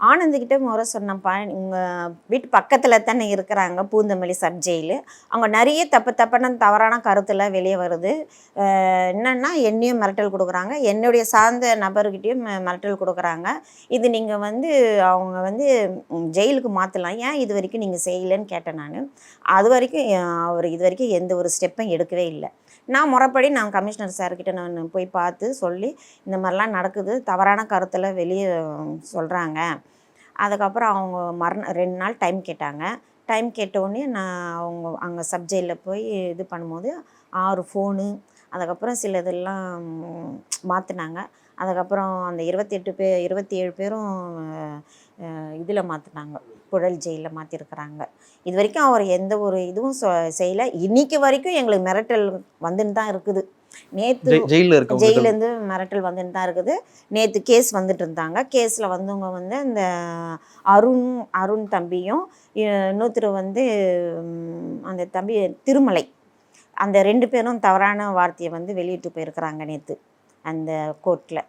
ஆனந்துக்கிட்ட முறை சொன்னப்பா, உங்கள் வீட்டு பக்கத்தில் தானே இருக்கிறாங்க பூந்தமல்லி சப் ஜெயிலு, அவங்க நிறைய தப்பான தவறான கருத்துலாம் வெளியே வருது. என்னென்னா என்னையும் மிரட்டல் கொடுக்குறாங்க, என்னுடைய சார்ந்த நபர்கிட்டையும் மிரட்டல் கொடுக்குறாங்க. இது நீங்கள் வந்து அவங்க வந்து ஜெயிலுக்கு மாற்றலாம், ஏன் இது வரைக்கும் நீங்கள் செய்யலைன்னு கேட்டேன் நான். அது வரைக்கும் அவர் இது வரைக்கும் எந்த ஒரு ஸ்டெப்பும் எடுக்கவே இல்லை. நான் முறைப்படி நான் கமிஷனர் சார்கிட்ட நான் போய் பார்த்து சொல்லி, இந்த மாதிரிலாம் நடக்குது, தவறான கருத்தில் வெளியே சொல்கிறாங்க. அதுக்கப்புறம் அவங்க 2 நாள் டைம் கேட்டாங்க. டைம் கேட்டோடனே நான் அங்கே சப் ஜெயிலில் போய் இது பண்ணும்போது 6 ஃபோனு, அதுக்கப்புறம் சில இதெல்லாம் மாற்றினாங்க. அதுக்கப்புறம் அந்த 27 பேரும் இதில் மாற்றினாங்க, புழல் ஜெயிலில் மாற்றிருக்கிறாங்க. இது வரைக்கும் அவர் எந்த ஒரு இதுவும் செய்யலை. இன்றைக்கி வரைக்கும் எங்களுக்கு மிரட்டல் வந்துன்னு தான் இருக்குது. நேற்று ஜெயிலேருந்து மிரட்டல் வந்துட்டு தான் இருக்குது. நேற்று கேஸ் வந்துட்டு இருந்தாங்க. கேஸில் வந்தவங்க வந்து இந்த அருண் தம்பியும், இன்னொருத்தர் வந்து அந்த தம்பி திருமலை, அந்த 2 பேரும் தவறான வார்த்தையை வந்து வெளியிட்டு போயிருக்கிறாங்க நேற்று அந்த கோர்ட்டில்.